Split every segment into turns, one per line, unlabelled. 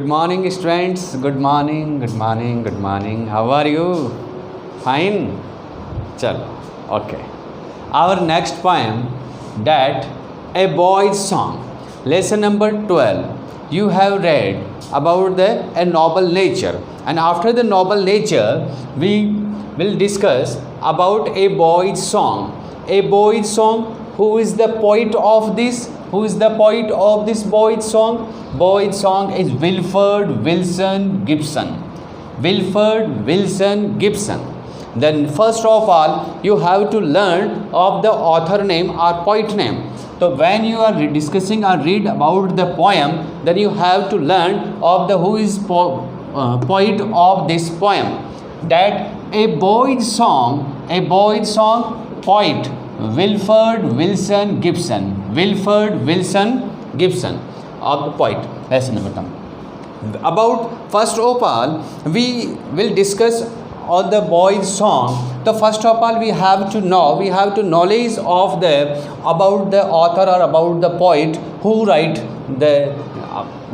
morning, students. Good morning, good morning, good morning. How are you? Fine? Chalo. Okay. Our next poem, that A Boy's Song. Lesson number 12. You have read about a noble nature. And after the noble nature, we will discuss about a boy's song. A boy's song. Who is the poet of this? Who is the poet of this boy's song? Boy's song is Wilfred Wilson Gibson. Wilfred Wilson Gibson. Then first of all, you have to learn of the author name or poet name. So when you are discussing or read about the poem, then you have to learn of the who is poet of this poem. That a boy's song, poet Wilfred Wilson Gibson. Wilfred Wilson Gibson of the poet. Lesson number 10. About first of all, we will discuss on the boy's song. So first of all, we have to knowledge of about the author or about the poet who write the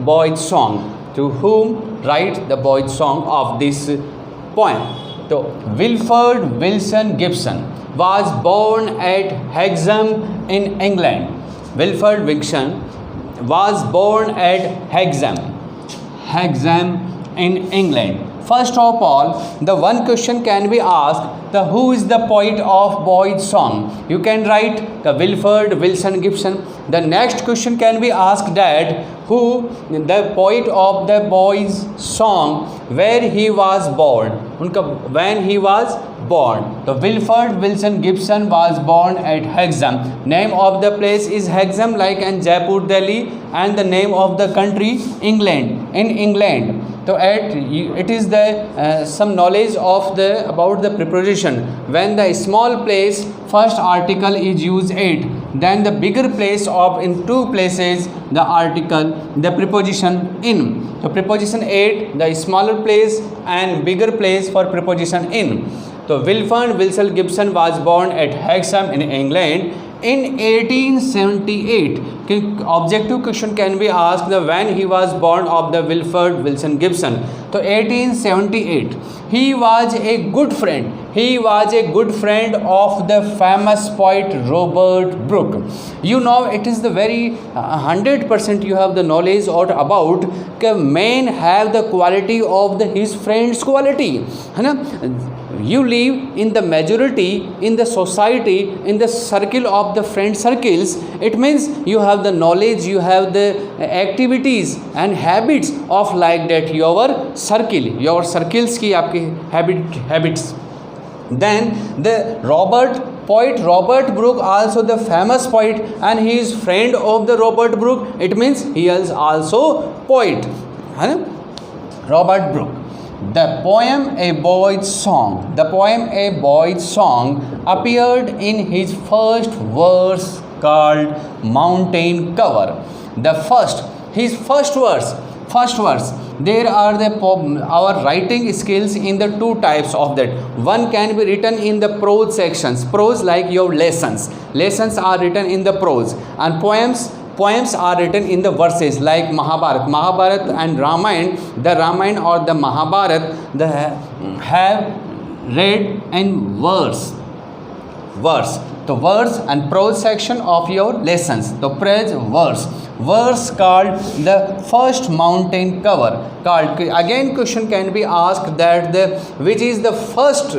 boy's song. To whom write the boy's song of this poem. So Wilfred Wilson Gibson was born at Hexham in England. Wilfred Wilson was born at Hexham in England. First of all, the one question can be asked, the who is the poet of boy's song? You can write the Wilfred Wilson Gibson. The next question can be asked that who the poet of the boy's song, where he was born, when he was born. The Wilfred Wilson Gibson was born at Hexham. Name of the place is Hexham, like in Jaipur, Delhi, and the name of the country England, in England. So it is the some knowledge of the about the preposition. When the small place first article is used it, then the bigger place of in two places the article the preposition in. So preposition 8, the smaller place and bigger place for preposition in. So Wilfred Wilson Gibson was born at Hexham in England in 1878. Objective question can be asked the when he was born of the Wilfred Wilson Gibson. So 1878. He was a good friend. He was a good friend of the famous poet Robert Brooke. You know, it is the very 100% you have the knowledge or about men have the quality of his friend's quality. You live in the majority in the society, in the circle of the friend circles. It means you have the knowledge, you have the activities and habits of like that your circles की आपके habits. Then the poet Robert Brooke, also the famous poet, and he is friend of the Robert Brooke. It means he is also poet. Robert Brooke. The poem A Boy's Song. The poem A Boy's Song appeared in his first verse called Mountain Cover. His first verse. There are our writing skills in the two types of that. One can be written in the prose sections. Prose like your lessons. Lessons are written in the prose, and poems are written in the verses like Mahabharat and Ramayana. The Ramayana or the Mahabharat have read in verse. The verse and prose section of your lessons. The verse called the first mountain cover. Again question can be asked that which is the first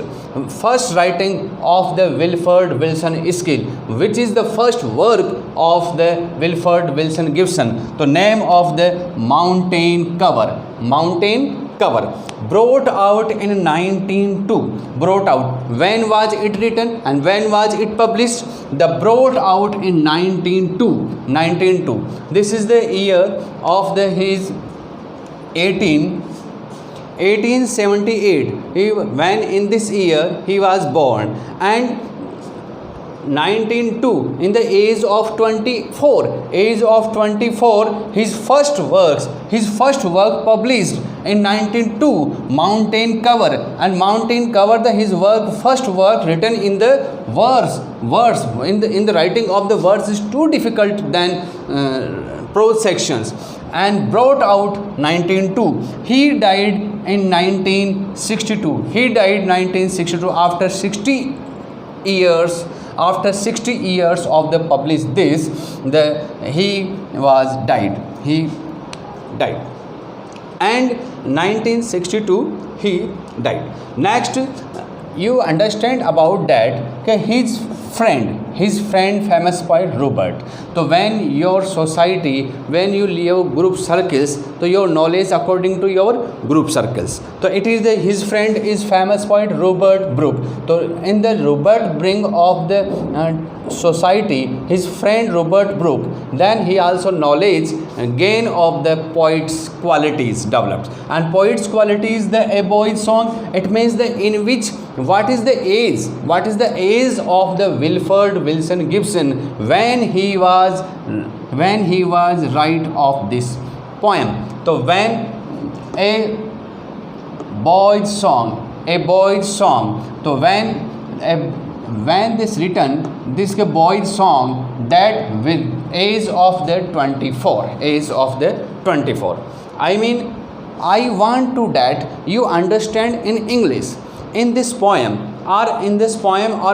writing of the Wilfred Wilson skill, which is the first work of the Wilfred Wilson Gibson. The name of the mountain cover. Brought out in 1902. Brought out. When was it written and when was it published? The brought out in 1902. This is the year of his 1878. When in this year he was born, and 1902 in the age of 24. His first work published in 1902, Mountain Cover. And Mountain Cover his first work written in the verse in the writing of the verse is too difficult than prose sections. and brought out 1902. He died in 1962. He died 1962 after 60 years. After 60 years of the published this, he was died. He died. And 1962 he died. Next, you understand about that कि his friend famous poet Robert. So when your society, when you live group circles, so your knowledge according to your group circles. So it is his friend is famous poet Robert Brooke. So in the Robert Brink of the society, his friend Robert Brooke, then he also knowledge gain of the poet's qualities developed. And poet's qualities, the A Boy's Song, it means the in which what is the age of the Wilford Wilson Gibson when he was right of this poem. So when a boy's song, so when this written, this boy's song, that with age of the 24, I mean, I want to that you understand in English in this poem or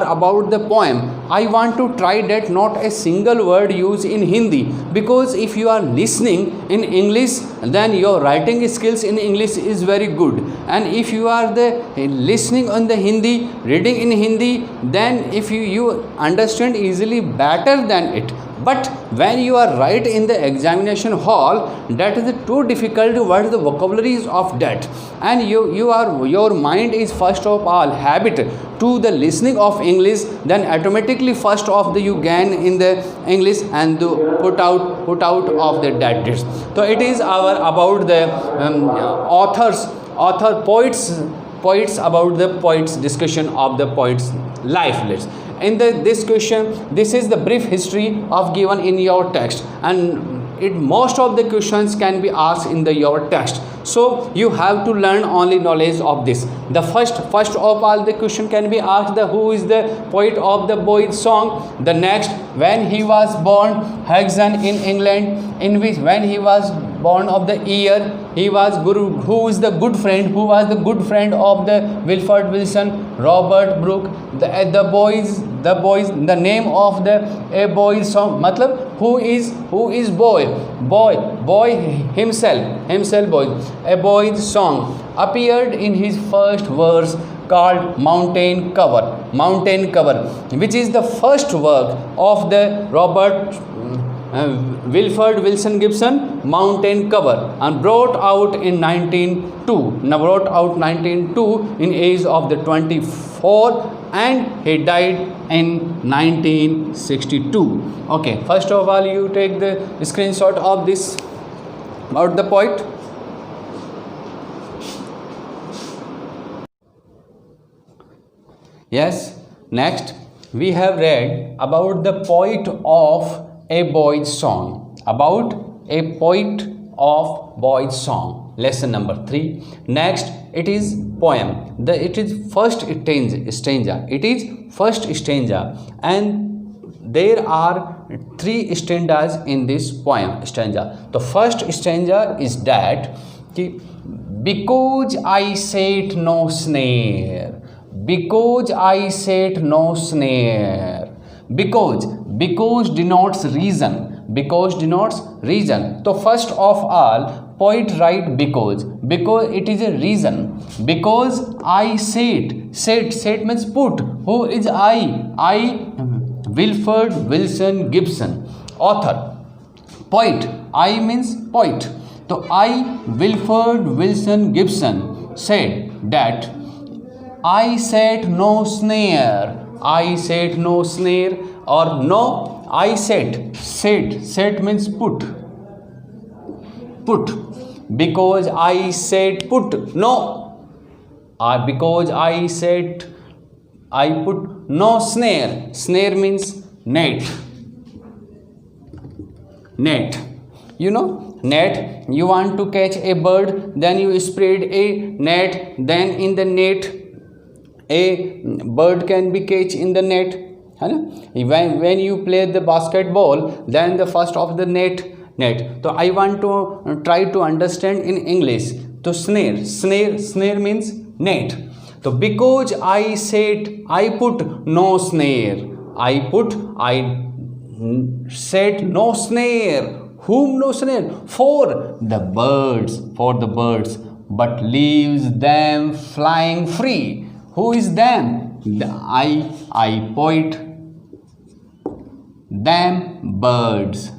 about the poem. I want to try that not a single word used in Hindi, because if you are listening in English, then your writing skills in English is very good, and if you are the listening on the Hindi, reading in Hindi, then if you understand easily better than it. But when you are right in the examination hall, that is too difficult. What is the vocabularies of that? And your mind is first of all habit to the listening of English, then automatically first of the you gain in the English and to put out of the that dish. So it is our about the poets about the poets discussion of the poets life. In this question, this is the brief history of given in your text, and most of the questions can be asked in your text. So you have to learn only knowledge of this. The first of all the question can be asked, the who is the poet of the Boy's Song. The next, when he was born, Hexham in England, in which when he was born of the year, he was Guru, who was the good friend of the Wilford Wilson, Robert Brooke. The name of the A Boy's Song, matlab who is boy himself boy. A Boy's Song appeared in his first verse called Mountain Cover, which is the first work of the Robert Wilford Wilson Gibson, Mountain Cover, and brought out in 1902 in age of the 24, and he died in 1962. Okay, first of all you take the screenshot of this about the poet. Yes, next we have read about the poet of A Boy's Song, about a poet of Boy's Song, lesson number 3. Next, it is poem. It is first stanza, and there are 3 stanzas in this poem stanza. The first stanza is that because I set no snare, because denotes reason. So first of all, poet write because it is a reason. Because I set means put. Who is I Wilford Wilson Gibson, author. Poet, I means poet. So I Wilford Wilson Gibson said that I set no snare, or no, I set means put, because I said put, no, because I said I put no snare means net, net, you want to catch a bird, then you spread a net, then in the net a bird can be catch in the net. When you play the basketball, then the first of the net net. So I want to try to understand in English. So snare means net. So because I said I put no snare, I said no snare. Whom no snare? For the birds, but leaves them flying free. Who is them? I poet them birds.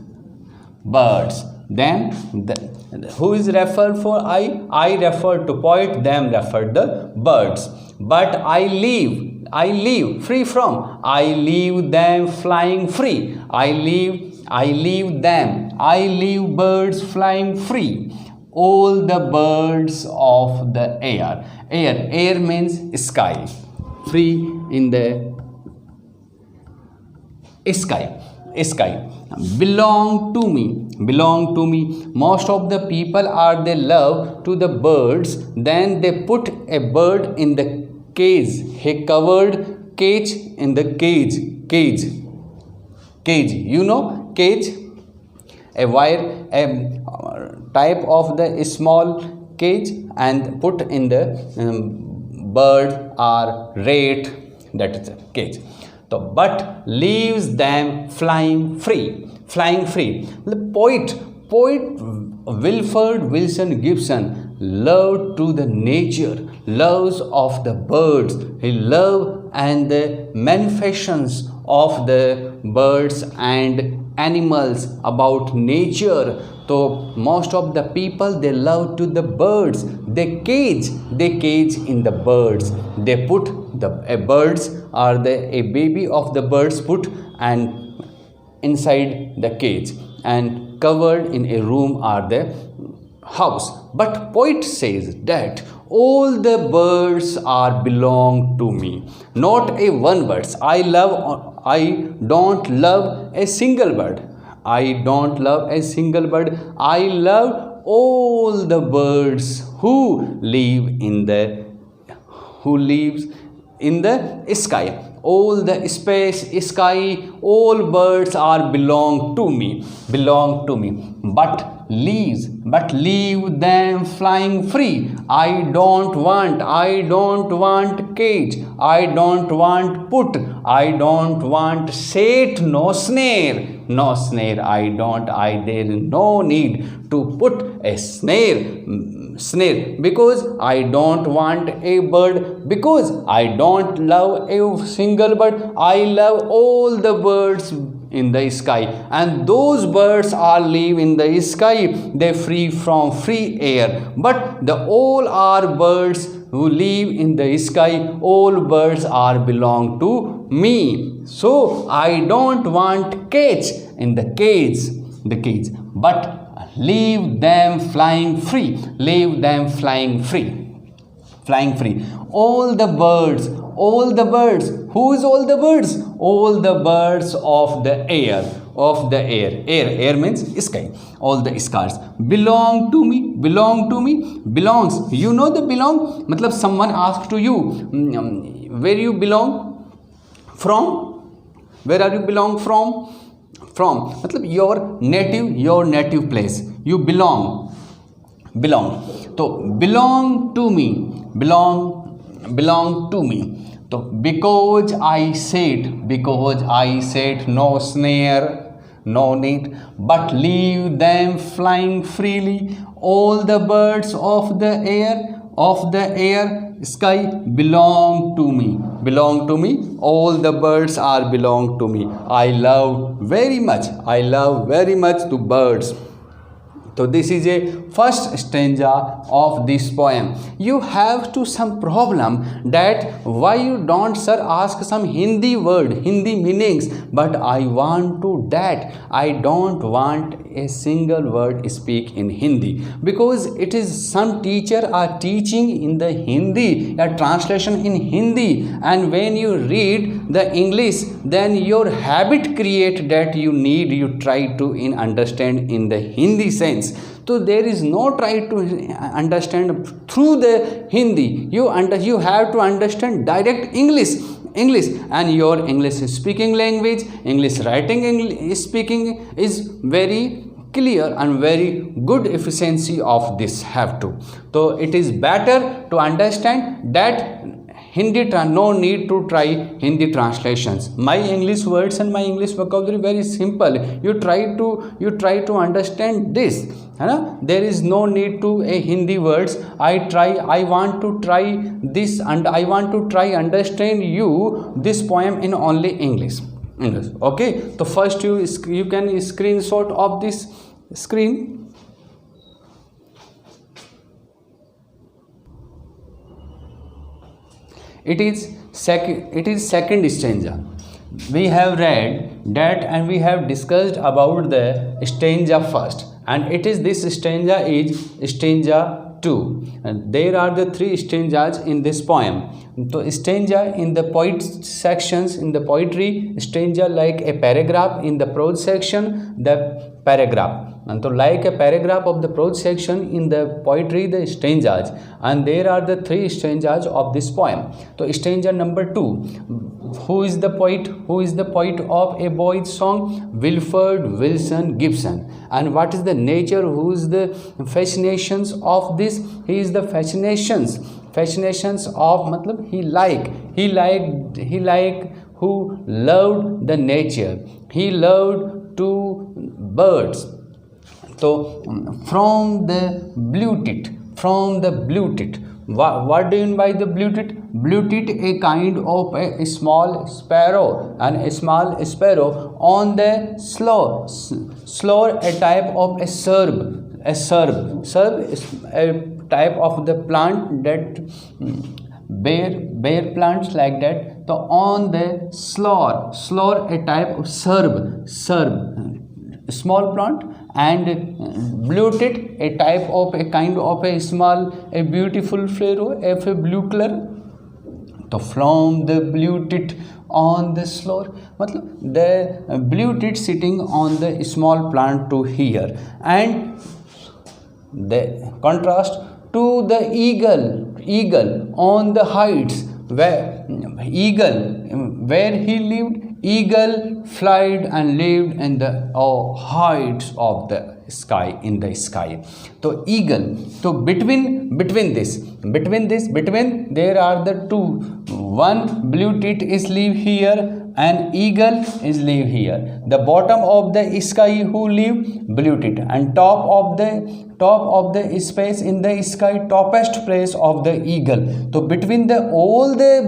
Then who is referred for? I refer to poet, them refer the birds. But I leave free from. I leave them flying free. I leave birds flying free. All the birds of the air. Air means sky. Free in the sky. Belong to me. Most of the people are they love to the birds. Then they put a bird in the cage. He covered cage in the cage. You know cage? A wire, a type of the small cage, and put in the bird or rat. That is a cage. So, but leaves them flying free. The poet Wilford Wilson Gibson loved to the nature, loves of the birds. He loved and the manifestations of the birds and animals about nature. So most of the people they love to the birds. They cage in the birds. They put a birds or a baby of the birds put and inside the cage and covered in a room or the house. But poet says that all the birds are belong to me. Not a one birds. I don't love a single bird. I love all the birds who lives in the sky. All the space, sky, all birds are belong to me. But leave them flying free. I don't want cage. I don't want put. I don't want set. No snare. There is no need to put a snare because I don't want a bird, because I don't love a single bird. I love all the birds in the sky, and those birds are live in the sky. They free from free air, but the all are birds who live in the sky. All birds are belong to me. So I don't want cage in the cage, but leave them flying free. All the birds. Who is all the birds? All the birds of the air. Air means sky. All the stars belong to me. Belongs. You know the belong? Matlab someone asked to you, where you belong from? Where are you belong from? Matlab your native place. You belong. So belong to me. So because I said no snare, no need, but leave them flying freely. All the birds of the air, sky belong to me. All the birds are belong to me. I love very much to birds. So this is a first stanza of this poem. You have to some problem that why you don't sir ask some Hindi word, Hindi meanings, but I want to that. I don't want a single word speak in Hindi, because it is some teacher are teaching in the Hindi, a translation in Hindi, and when you read the English, then your habit create that you try to understand in the Hindi sense. So there is no try to understand through the Hindi. You have to understand direct English, and your English speaking language, English writing, English speaking is very clear and very good efficiency of this have to. So it is better to understand that no need to try Hindi translations. My English words and my English vocabulary very simple. You try to understand this. There is no need to a Hindi words. I want to try this, and I want to try understand you this poem in only English. Okay. So first you can screenshot of this screen. It is second stanza. We have read that and we have discussed about the stanza first, and it is this stanza is stanza 2. And there are the 3 stanzas in this poem. So stanza in the poet sections, in the poetry, stanza like a paragraph. In the prose section, the paragraph. And so like a paragraph of the prose section, in the poetry the stanzas, and there are the 3 stanzas of this poem. So stanza number 2, who is the poet of A Boy's Song? Wilfred Wilson Gibson. And what is the nature, who is the fascinations of this? He is the fascinations of matlab he like who loved the nature, he loved to birds. So from the blue tit, what do you mean by the blue tit? Blue tit, a kind of a small sparrow, and a small sparrow on the slow, a type of a serb is a type of the plant that bear plants like that. So on the slore, a type of serb, small plant, and blue tit, a type of a kind of a small, a beautiful flower of a blue color. So from the blue tit on the slore, the blue tit sitting on the small plant to here, and the contrast to the eagle on the heights, where he lived. Eagle flied and lived in the heights of the sky, in the sky. So eagle. So between this there are the 2. One blue tit is live here, and eagle is live here. The bottom of the sky who live? Blue tit. And top of the space in the sky, toppest place of the eagle. So between all the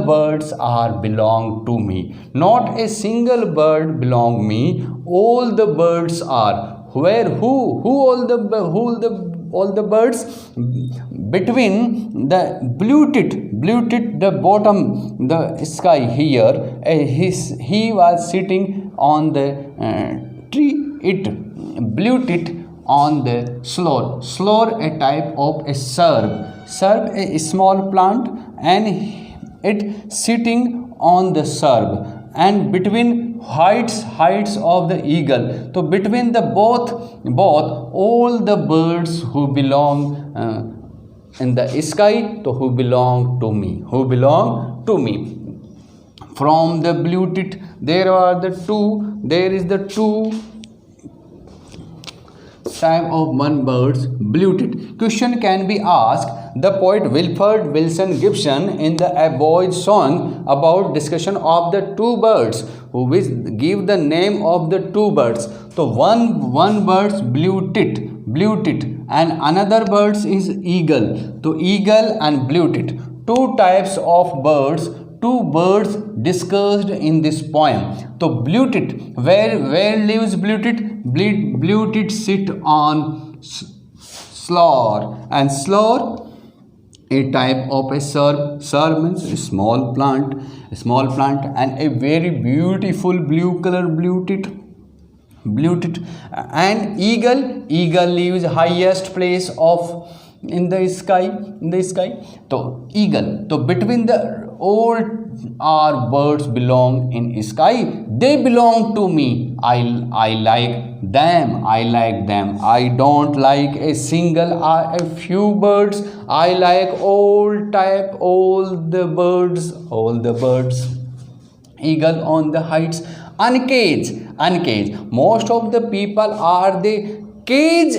birds are belong to me. Not a single bird belong me. All the birds are. Where who all the birds? Between the blue tit, the bottom, the sky here, he was sitting on the tree. Blue tit on the slore, a type of a serb, a small plant, and it sitting on the serb, and between heights of the eagle. So between the both all the birds who belong in the sky, to who belong to me, From the blue tit there is the 2 type of one birds, blue tit. Question can be asked. The poet Wilfred Wilson Gibson in the A Boy's Song about discussion of the 2 birds, who will give the name of the 2 birds. So one bird's blue tit, and another birds is eagle. So eagle and blue tit, 2 types of birds, 2 birds discussed in this poem. So blue tit, where lives blue tit? Blue tit sit on slore, and slore, a type of a serb means a small plant, and a very beautiful blue color blue tit. And eagle lives highest place of in the sky. So eagle. So between the all our birds belong in sky. They belong to me. I like them. I don't like a single a few birds. I like all the birds. Eagle on the heights. Uncage, uncage. Most of the people are the cage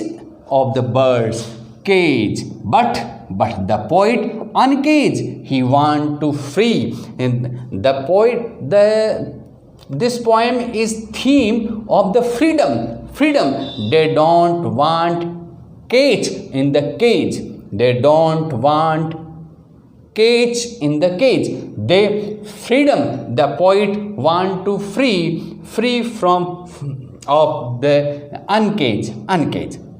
of the birds, cage. But the poet uncage. He want to free. And the poet, this poem is theme of the freedom. Freedom. They don't want cage in the cage. They don't want cage in the cage. They freedom. The poet want to free from of the uncage.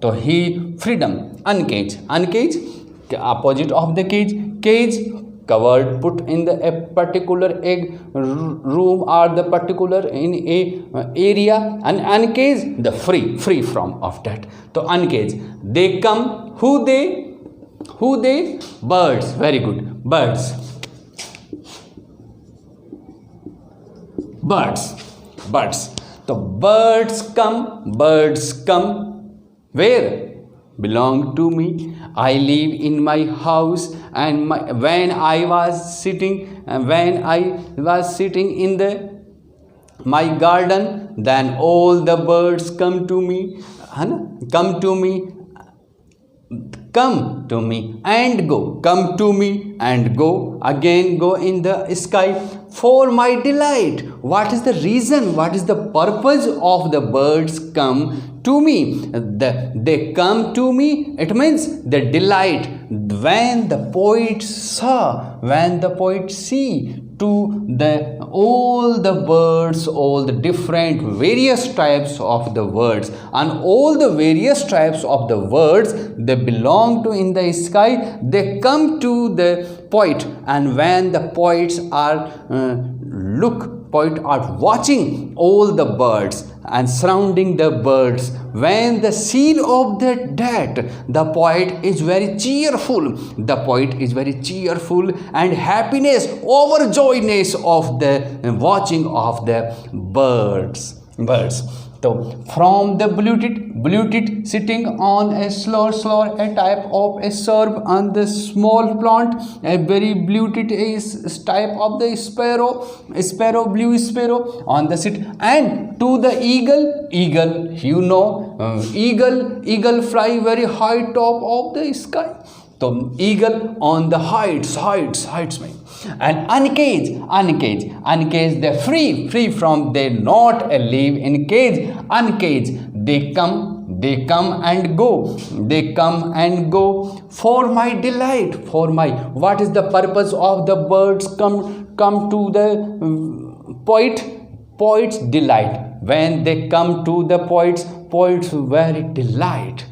So he freedom, uncage, opposite of the cage, covered, put in a particular egg room or the particular in a area, and uncage, the free from of that. So uncage. They come. Who they? Birds. Very good. Birds. So birds come. Where? Belong to me. I live in my house, and when I was sitting in my garden, then all the birds come to me and go, again go in the sky for my delight. What is the reason? What is the purpose of the birds come to me? They come to me, it means the delight. When the poet see to all the birds, all the different various types of the birds, and all the various types of the birds, they belong to in the sky, they come to the poet. And when the poets are watching all the birds and surrounding the birds, when the scene of that, the poet is very cheerful. And happiness, overjoyness of the watching of the birds. So from the bluetit sitting on a slur, a type of a serve on the small plant, a very bluetit is type of the blue sparrow on the sit. And to the eagle, eagle fly very high top of the sky. So eagle on the heights, man. And uncage, they free from, they not live in cage. Uncage, they come and go for my delight. What is the purpose of the birds come to the poet's delight? When they come to the poet's very delight,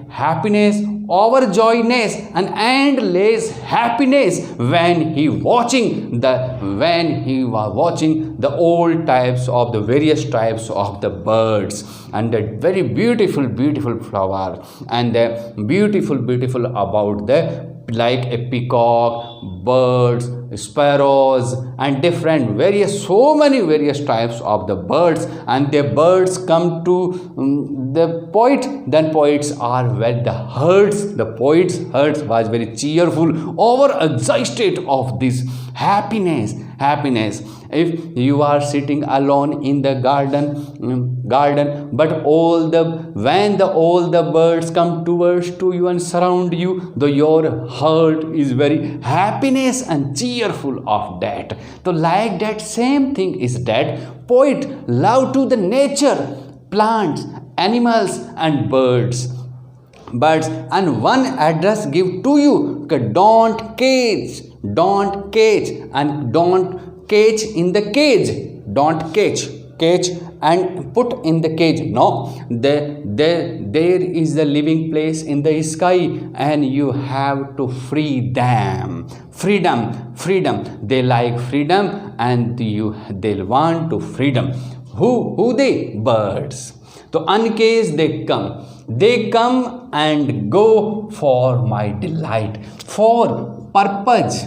happiness, overjoyness, and endless happiness when he was watching the all types of the various types of the birds, and the very beautiful flower, and the beautiful about the, like a peacock, birds, sparrows, and so many various types of the birds. And the birds come to the poet. Then poets are where the poet's hearts was very cheerful, over excited of this happiness. If you are sitting alone in the garden, but all the birds come towards to you and surround you, though your heart is very happiness and cheerful of that. So like that same thing is that poet love to the nature, plants, animals, and birds, and one address give to you: don't cage, and don't cage in the cage. Don't cage and put in the cage. No, there is a living place in the sky, and you have to free them. Freedom. They like freedom, and they want to freedom. Who they? Birds. So uncaged they come and go for my delight, for purpose.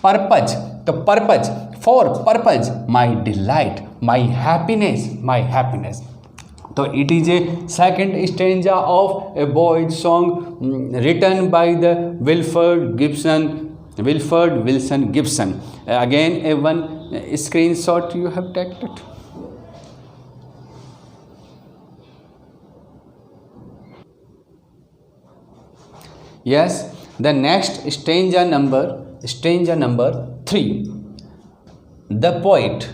The purpose, for purpose, my delight, my happiness. So it is a second stanza of a boy's song written by the Wilfred Gibson, Wilford Wilson Gibson. Again, a one screenshot you have taken. Yes, the next stanza number 3. The poet,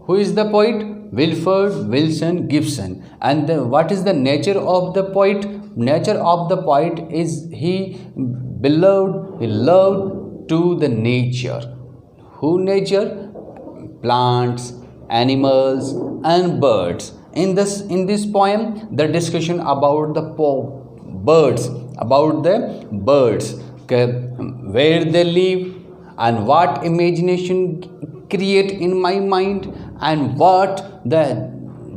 who is the poet? Wilford Wilson Gibson. And what is the nature of the poet? Nature of the poet is he loved to the nature. Who nature? Plants, animals, and birds. In this poem, the discussion about the birds, where they live, and what imagination create in my mind, and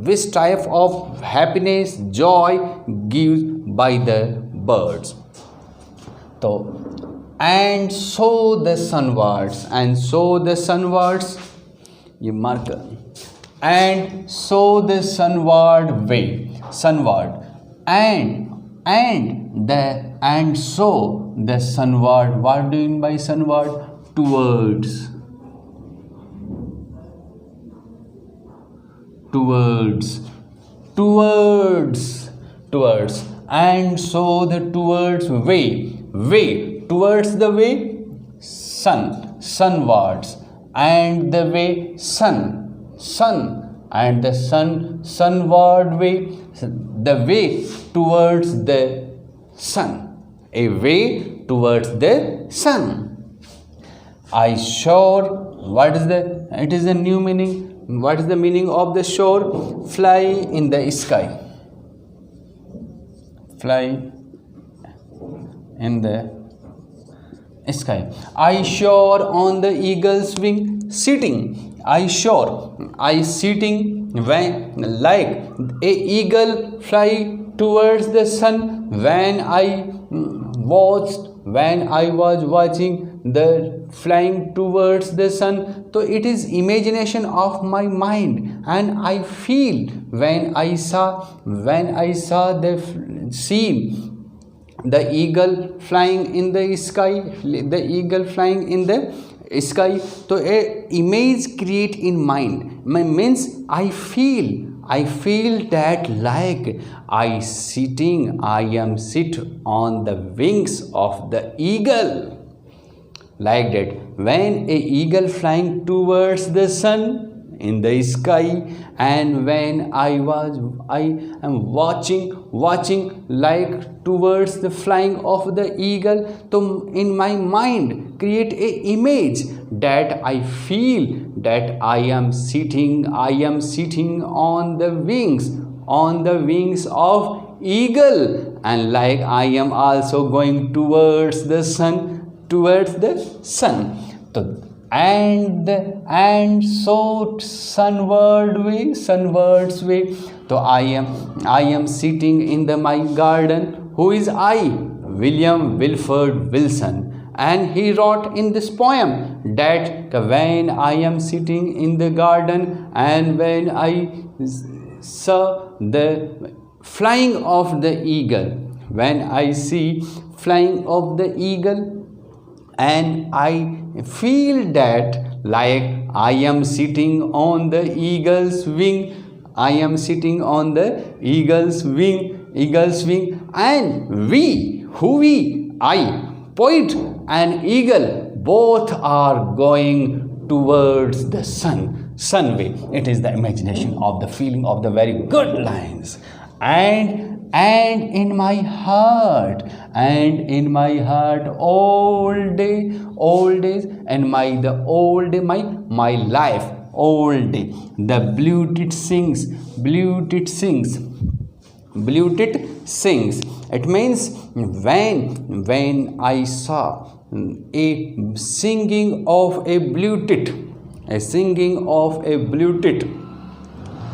which type of happiness, joy gives by the birds. So, and so the sunwards, you mark, and so the sunward, and so the sunward. What do you mean by sunward? Towards, and so the towards way, towards the way, sunwards, and the way, sun, and the sunward way, the way towards the sun, a way towards the sun. I shore, it is a new meaning. What is the meaning of the shore? Fly in the sky. Fly in the sky. I soar on the eagle's wing, sitting. I sitting when like a eagle fly towards the sun. When I was watching the flying towards the sun, so it is imagination of my mind, and I feel when I saw the eagle flying in the sky, so a image create in mind. Means I feel that like I am sit on the wings of the eagle. Like that, when a eagle flying towards the sun in the sky, and when I am watching like towards the flying of the eagle, so in my mind create a image that I feel that I am sitting on the wings of eagle, and like I am also going towards the sun. So, and so sunwards way. So I am sitting in my garden. Who is I? William Wilford Wilson. And he wrote in this poem that when I am sitting in the garden, and when I saw the flying of the eagle, when I see flying of the eagle, and I feel that like I am sitting on the eagle's wing. I, poet and eagle, both are going towards the sun way. It is the imagination of the feeling of the very good lines. And in my heart, all days, and my life, all day, the bluetit sings. It means when I saw a singing of a bluetit,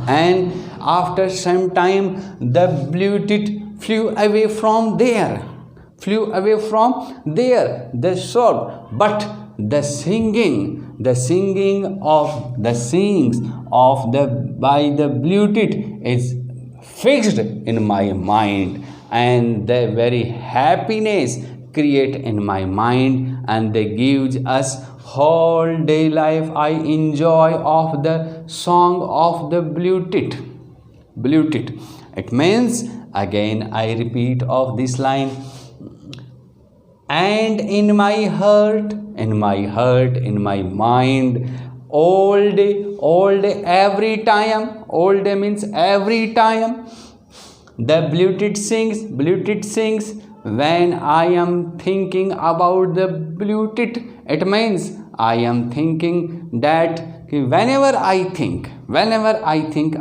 and after some time the bluetit flew away from there, the shore, but the singing of the by the bluetit is fixed in my mind, and the very happiness create in my mind, and they gives us whole day life. I enjoy of the song of the blue tit. It means, again I repeat of this line, and in my heart, in my mind, all day, every time. All day means every time. The blue tit sings when I am thinking about the blue tit. It means I am thinking that whenever I think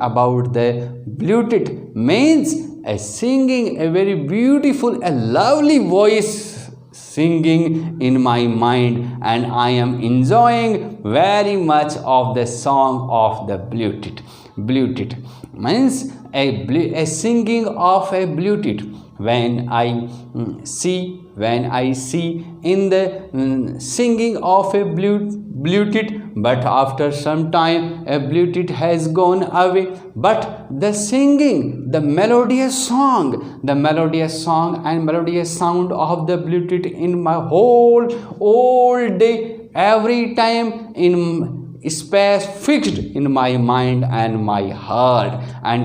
about the blue tit, means a singing, a very beautiful, a lovely voice singing in my mind, and I am enjoying very much of the song of the blue tit. Blue tit means a singing of a blue tit. When I see in the singing of a blue tit, but after some time a blue tit has gone away, but the singing, the melodious song and melodious sound of the blue tit in my whole all day, every time, in space fixed in my mind and my heart. And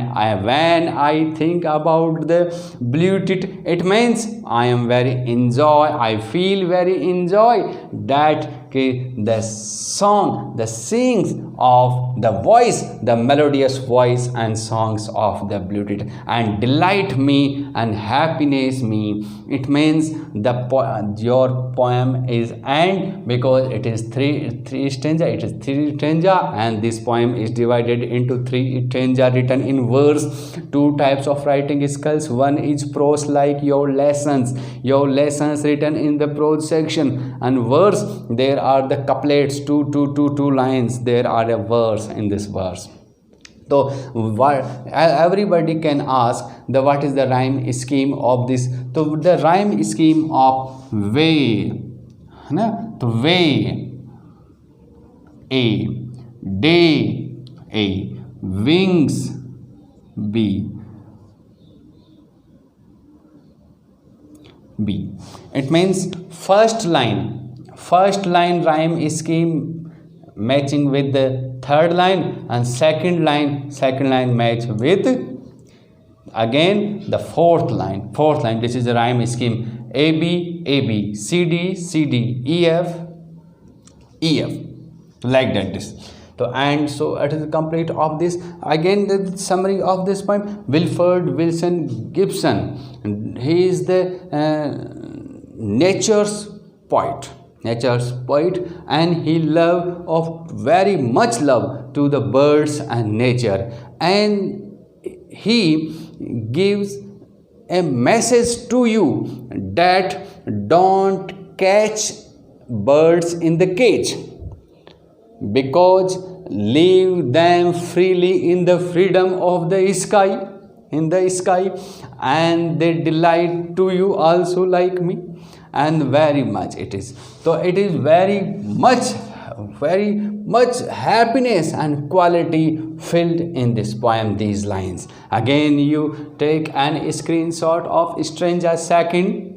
when I think about the blue tit, it means I feel very enjoy that the song, the sings of the voice, the melodious voice and songs of the blue tit, and delight me and happiness me. It means your poem is end, because it is three stanza. It is three stanza, and this poem is divided into three stanza written in verse. Two types of writing skills. One is prose, like your lessons written in the prose section, and verse, there are the couplets, two lines. There are a verse in this verse. So everybody can ask what is the rhyme scheme of this. So the rhyme scheme of way, to way, A, day, A, wings, B. It means first line rhyme scheme matching with the third line, and second line match with again the fourth line. This is the rhyme scheme: A B, C D, E F, like that. This. So it is complete of this. Again, the summary of this poem: Wilford Wilson Gibson, he is the nature's poet, and he very much love to the birds and nature, and he gives a message to you that don't catch birds in the cage, because leave them freely in the freedom of the sky, and they delight to you also like me, and very much it is. So it is very much happiness and quality filled in this poem, these lines. Again, you take an screenshot of stanza second,